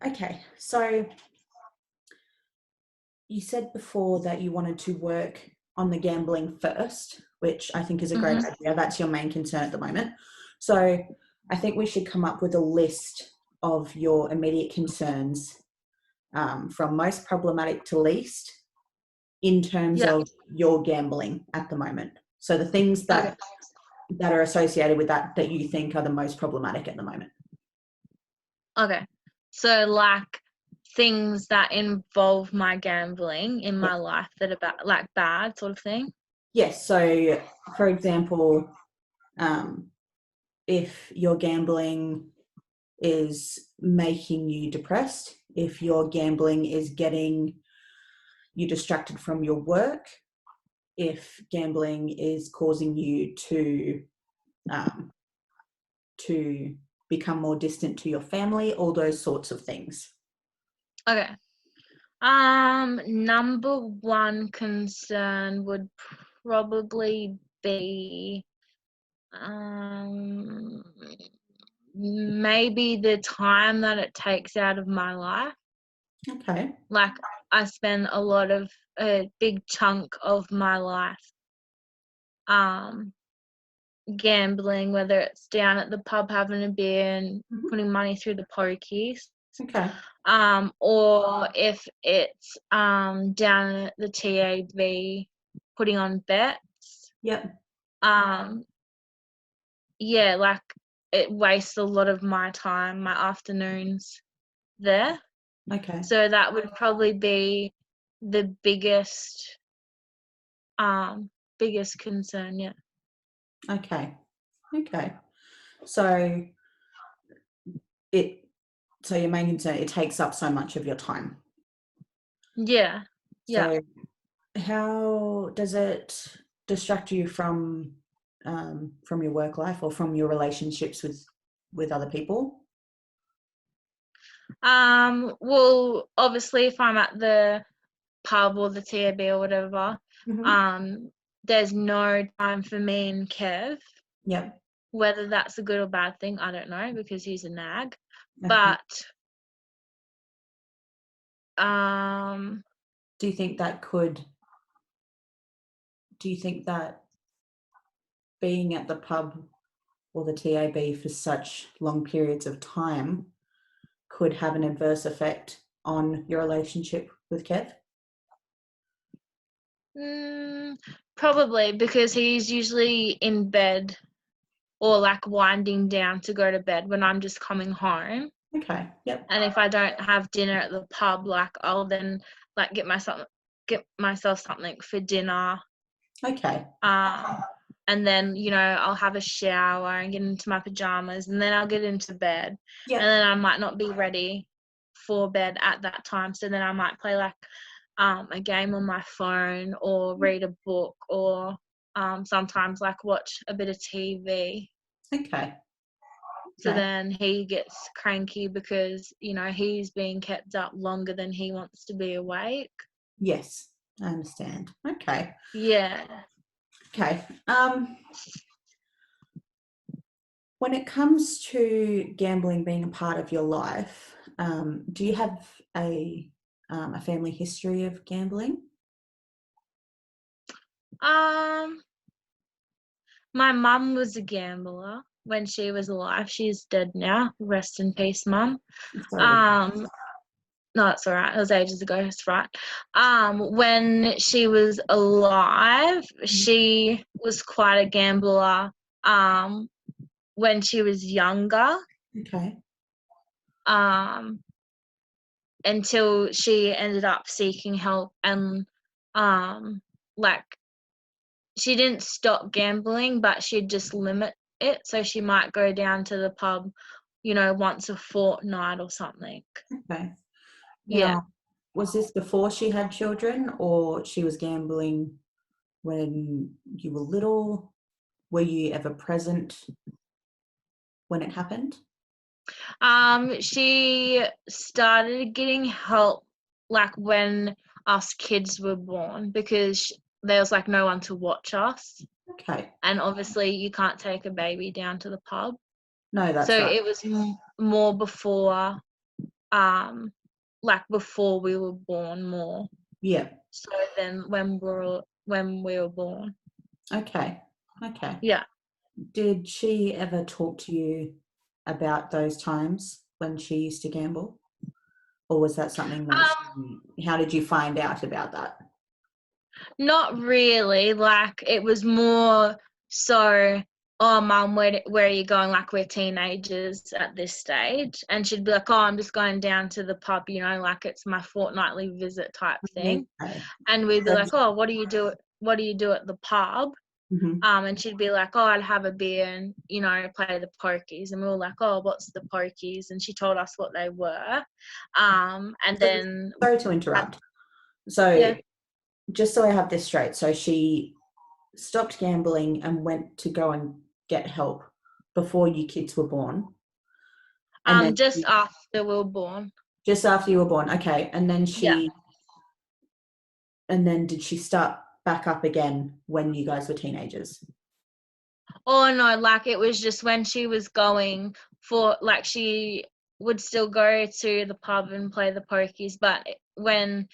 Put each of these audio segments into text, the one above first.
Okay, so you said before that you wanted to work on the gambling first, which I think is a great Mm-hmm. idea. That's your main concern at the moment. So I think we should come up with a list of your immediate concerns, from most problematic to least, in terms Yeah. of your gambling at the moment. So the things Okay. that are associated with that you think are the most problematic at the moment. Okay. So like things that involve my gambling in Yeah. my life that are like bad sort of thing. Yes. So, for example, if your gambling is making you depressed, if your gambling is getting you distracted from your work, if gambling is causing you um, to become more distant to your family, all those sorts of things. Okay. Number one concern would probably be um maybe the time that it takes out of my life. Okay. Like I spend a big chunk of my life um gambling, whether it's down at the pub having a beer and Mhm. putting money through the pokies, Okay. or if it's down at the TAB putting on bets. Yep. Um, yeah, like it wastes a lot of my time, my afternoons there. Okay. So that would probably be the biggest concern, yeah. Okay. Okay. So it so your main concern, it takes up so much of your time. Yeah. Yeah. So how does it distract you from your work life or from your relationships with other people? Well, obviously if I'm at the pub or the TAB or whatever, Hmm. um, there's no time for me and Kev. Yep. Whether that's a good or bad thing, I don't know because he's a nag. Okay. But um, Do you think that could? Do you think that being at the pub or the TAB for such long periods of time could have an adverse effect on your relationship with Kev? mm, probably because he's usually in bed or like winding down to go to bed when I'm just coming home. Okay. Yep. And if I don't have dinner at the pub, like I'll then like get myself something for dinner. Okay. Um, and then I'll have a shower and get into my pajamas, and then I'll get into bed, and Yep. then I might not be ready for bed at that time. So then I might play like a game on my phone or read a book or sometimes like watch a bit of TV. Okay. So Okay. then he gets cranky because, he's being kept up longer than he wants to be awake. Yes, I understand. Okay. Yeah. Okay. When it comes to gambling being a part of your life, do you have a family history of gambling? Um, my mum was a gambler when she was alive. She's dead now. Rest in peace, mum. Sorry. Um, no, it's all right. It was ages ago. It's right. When she was alive, she was quite a gambler. When she was younger. Okay. Um, until she ended up seeking help and like she didn't stop gambling, but she'd just limit it. So she might go down to the pub, once a fortnight or something. Okay. Yeah. Now, was this before she had children, or she was gambling when you were little? Were you ever present when it happened? She started getting help like when us kids were born because there was like no one to watch us. Okay. And obviously you can't take a baby down to the pub. No, So that's right. it was more before like before we were born more Yeah. so than when we were born. Okay. Yeah. Did she ever talk to you about those times when she used to gamble? Or was that something that how did you find out about that? Not really. Like, it was more so, oh, Mum, where are you going? Like, we're teenagers at this stage. And she'd be like, oh, I'm just going down to the pub, like it's my fortnightly visit type thing. Okay. And we'd be So like, oh, what do you do at the pub? Mhm. And she'd be like, oh, I'd have a beer and, play the pokies. And we were like, oh, what's the pokies? And she told us what they were. And then, Sorry to interrupt. So yeah. just so I have this straight, so she stopped gambling and went to go and get help before you kids were born. And then Just after we were born. just after you were born, okay. And then Yeah. did she start back up again when you guys were teenagers? Oh no, like it was just when she was going for, like, she would still go to the pub and play the pokies, but when,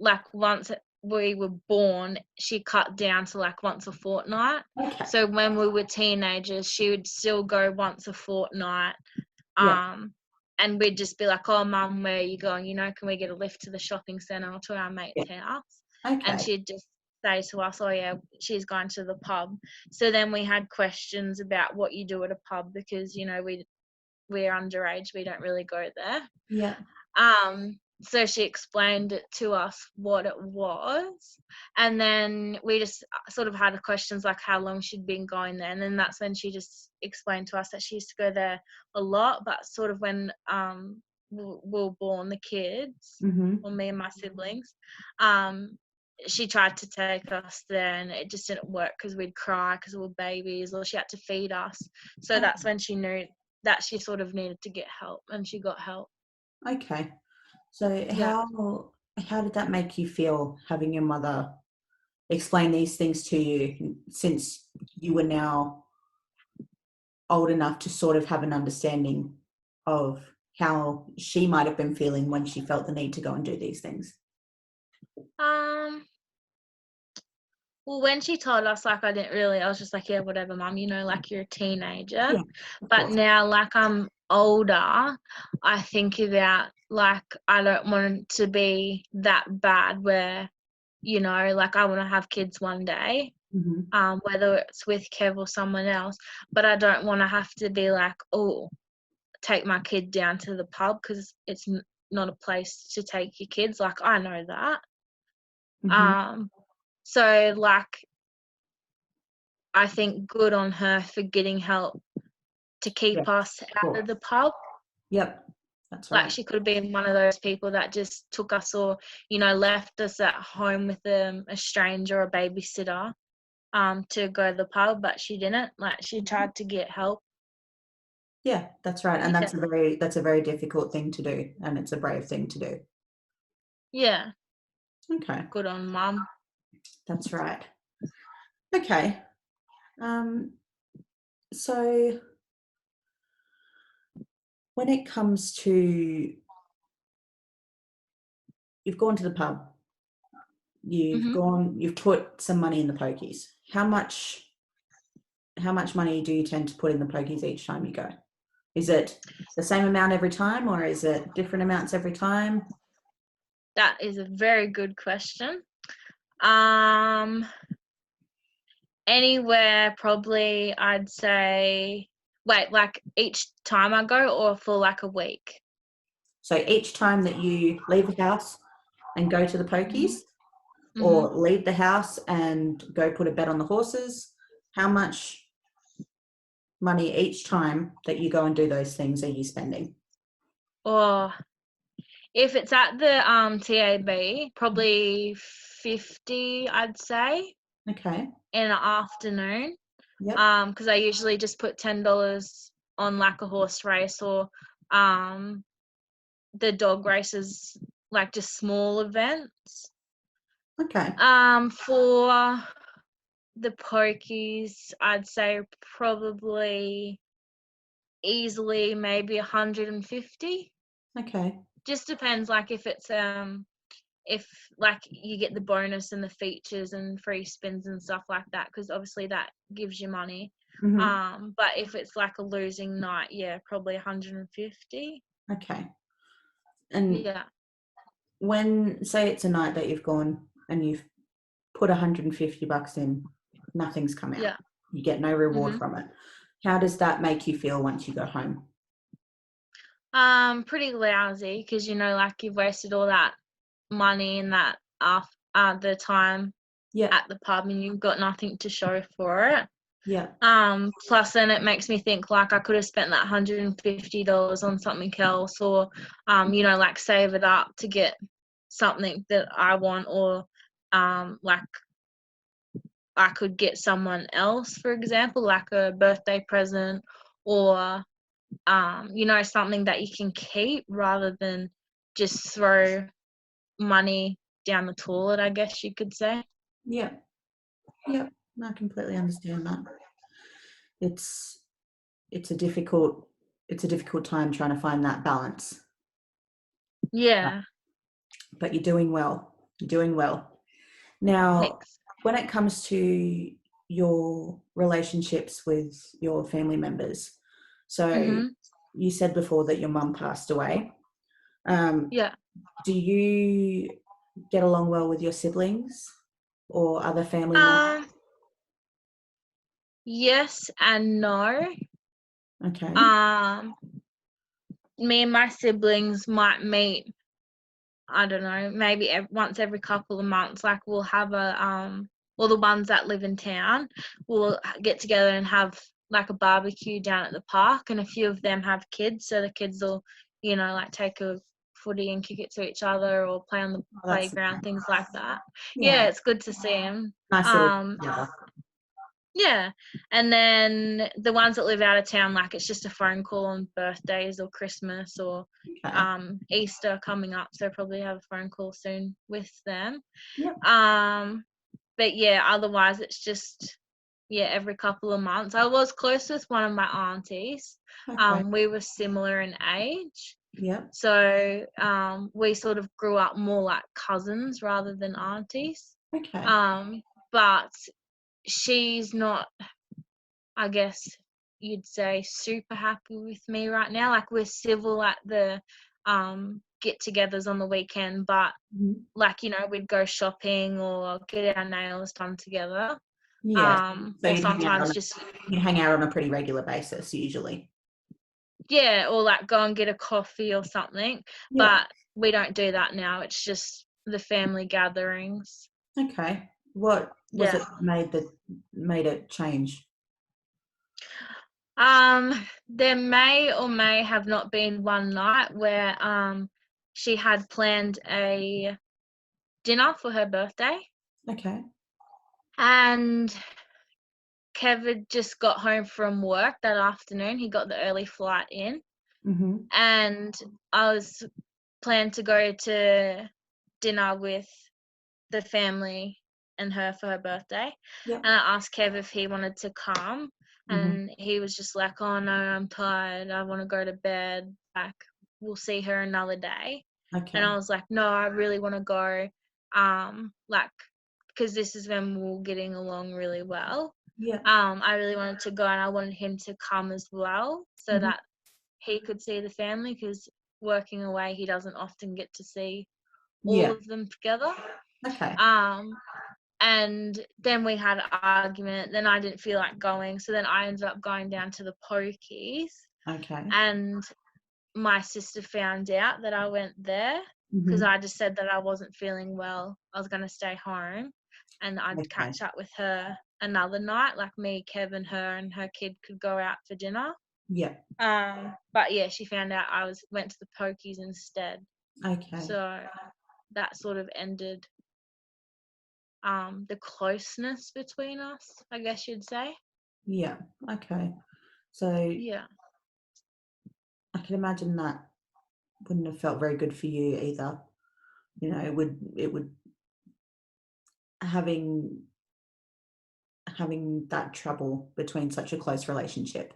like, once we were born, she cut down to like once a fortnight. Okay. So when we were teenagers, she would still go once a fortnight. Yeah. And we'd just be like, oh, Mum, where are you going? Can we get a lift to the shopping centre or to our mate's house? Okay. And she'd just say to us, oh, yeah, she's going to the pub. So then we had questions about what you do at a pub because, we're underage. We don't really go there. Yeah. So she explained it to us what it was. And then we just sort of had questions like how long she'd been going there. And then that's when she just explained to us that she used to go there a lot, but sort of when we were born, the kids, Mm-hmm. or me and my siblings, she tried to take us there and it just didn't work because we'd cry because we were babies, or she had to feed us. So that's when she knew that she sort of needed to get help, and she got help. Okay. So Yeah. how did that make you feel, having your mother explain these things to you, since you were now old enough to sort of have an understanding of how she might have been feeling when she felt the need to go and do these things? Well, when she told us, like, I was just like, yeah, whatever, Mum, like, you're a teenager. Yeah, of But course. now, like, I'm older, I think about, like, I don't want it to be that bad where, like, I want to have kids one day, Mm-hmm. whether it's with Kev or someone else, but I don't want to have to be like, oh, take my kid down to the pub, because it's not a place to take your kids. Like, I know that. Mm-hmm. So, like, I think good on her for getting help to keep Yes, us of out of course. the pub. Yep, that's Like, right. she could have been one of those people that just took us, or, left us at home with a stranger or a babysitter to go to the pub, but she didn't. Like, she tried to get help. Yeah, that's right. And Yeah. that's a very difficult thing to do, and it's a brave thing to do. Yeah. Okay, Good on Mum. that's right. Okay. So when it comes to, you've gone to the pub, Mhm. you've put some money in the pokies. How much money do you tend to put in the pokies each time you go? Is it the same amount every time, or is it different amounts every time? That is a very good question. Um, Anywhere probably, I'd say. Wait, like each time I go, or for like a week? So each time that you leave the house and go to the pokies, Mhm. or leave the house and go put a bet on the horses, how much money each time that you go and do those things are you spending? Or if it's at the TAB, probably 50, I'd say, Okay. in the afternoon. Yep. Because I usually just put $10 on like a horse race, or the dog races, like just small events. Okay. For the pokies, I'd say probably easily maybe 150. Okay. Just depends, like, if, like, you get the bonus and the features and free spins and stuff like that, because obviously that gives you money. Hmm. But if it's like a losing night, yeah, probably 150. Okay. And Yeah, when, say it's a night that you've gone and you've put $150 in, nothing's come out. yeah. You get no reward Mhm. from it. How does that make you feel once you go home? Pretty lousy, because like, you've wasted all that money and that the time Yeah. at the pub, and you've got nothing to show for it. Yeah. Plus then it makes me think, like, I could have spent that $150 on something else, or like, save it up to get something that I want, or like, I could get someone else, for example, like a birthday present, or something that you can keep, rather than just throw money down the toilet, I guess you could say. Yeah. Yeah. I completely understand that. It's it's a difficult it's a difficult time trying to find that balance. But Yeah. but you're doing well. You're doing well. Now, Thanks. when it comes to your relationships with your family members, so Mhm. you said before that your mum passed away. Um, Yeah. do you get along well with your siblings or other family members? Um, yes and no. Okay. Um, Me and my siblings might meet, I don't know, maybe once every couple of months. Like, we'll have well, the ones that live in town will get together and have like a barbecue down at the park, and a few of them have kids, so the kids will, like, take a footy and kick it to each other, or play on the Oh, that's playground, nice. things like that. Yeah, Yeah, it's good to see them. nice little together. Yeah, and then the ones that live out of town, like, it's just a phone call on birthdays or Christmas, or Okay. Easter coming up, so probably have a phone call soon with them. Yep. Um, but yeah, otherwise it's just, yeah, every couple of months. I was close with one of my aunties. Okay. We were similar in age, Yep. so we sort of grew up more like cousins rather than aunties. Okay. Um, but she's not, I guess you'd say, super happy with me right now. Like, we're civil at the get-togethers on the weekend, but, Mhm. like, we'd go shopping or get our nails done together. Yeah. So Or sometimes just, you'd hang out on a pretty regular basis usually. yeah, or like go and get a coffee or something. Yeah. But we don't do that now. It's just the family gatherings. Okay. What was Yeah. it made it change? There may or may have not been one night where she had planned a dinner for her birthday, Okay. and Kev had just got home from work that afternoon. He got the early flight in, Mhm. and I was planned to go to dinner with the family and her for her birthday. Yep. And I asked Kev if he wanted to come, Mhm. and he was just like, "Oh no, I'm tired. I want to go to bed. Like, we'll see her another day." And I Okay. was like, "No, I really want to go. Like, because this is when we were getting along really well. Yeah. I really wanted to go, and I wanted him to come as well, so Mhm. that he could see the family, because working away, he doesn't often get to see all Yeah. of them together." Okay. Um, and then we had an argument. Then I didn't feel like going, so then I ended up going down to the pokies, Okay. and my sister found out that I went there, because Mhm. I just said that I wasn't feeling well. I was going to stay home, and I'd Okay. catch up with her another night, like me, Kevin, her, and her kid could go out for dinner. Yeah. But yeah, she found out I went to the pokies instead, Okay. so that sort of ended the closeness between us, I guess you'd say. Yeah. Okay. So Yeah. I can imagine that wouldn't have felt very good for you either. It would having having that trouble between such a close relationship.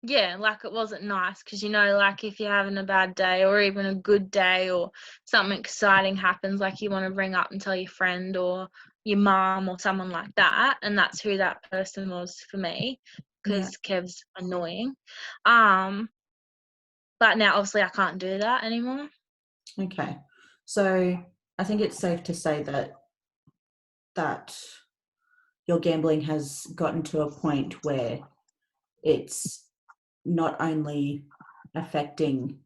Yeah, like, it wasn't nice because, like, if you're having a bad day or even a good day or something exciting happens, like, you wanna ring up and tell your friend or your mum or someone like that, and that's who that person was for me Yeah. because Kev's annoying. Um, but now obviously I can't do that anymore. Okay. So I think it's safe to say that your gambling has gotten to a point where it's not only affecting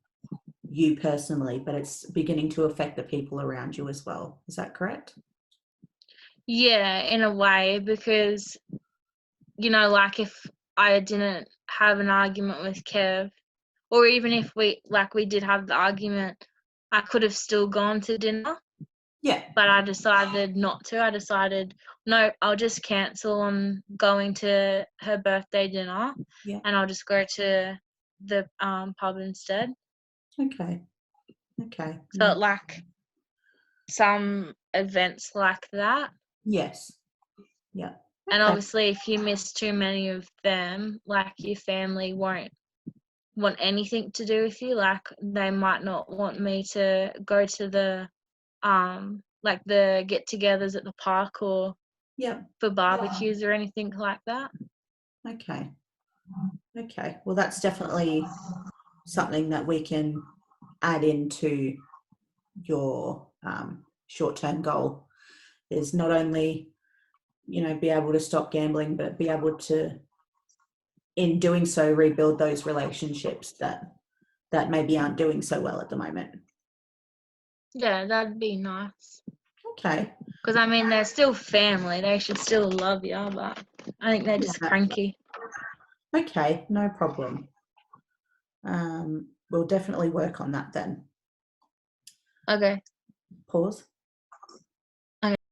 you personally, but it's beginning to affect the people around you as well. Is that correct? Yeah, in a way, because, like, if I didn't have an argument with Kev, or even if we did have the argument, I could have still gone to dinner. Yeah. But I decided not to. I decided, no, I'll just cancel on going to her birthday dinner, Yeah. and I'll just go to the pub instead. Okay. Okay. So No. like some events like that. Yes. Yeah. And Okay. obviously, if you miss too many of them, like, your family won't want anything to do with you. Like, they might not want me to go to the like the get-togethers at the park or Yeah. for barbecues or anything like that. Okay. Okay. Well, that's definitely something that we can add into your short-term goal, is not only, be able to stop gambling, but be able to, in doing so, rebuild those relationships that maybe aren't doing so well at the moment. Yeah, that'd be nice. Okay. Because, I mean, they're still family. They should still love you, but I think they're just Yeah. cranky. Okay. No problem. We'll definitely work on that then. Okay. Pause.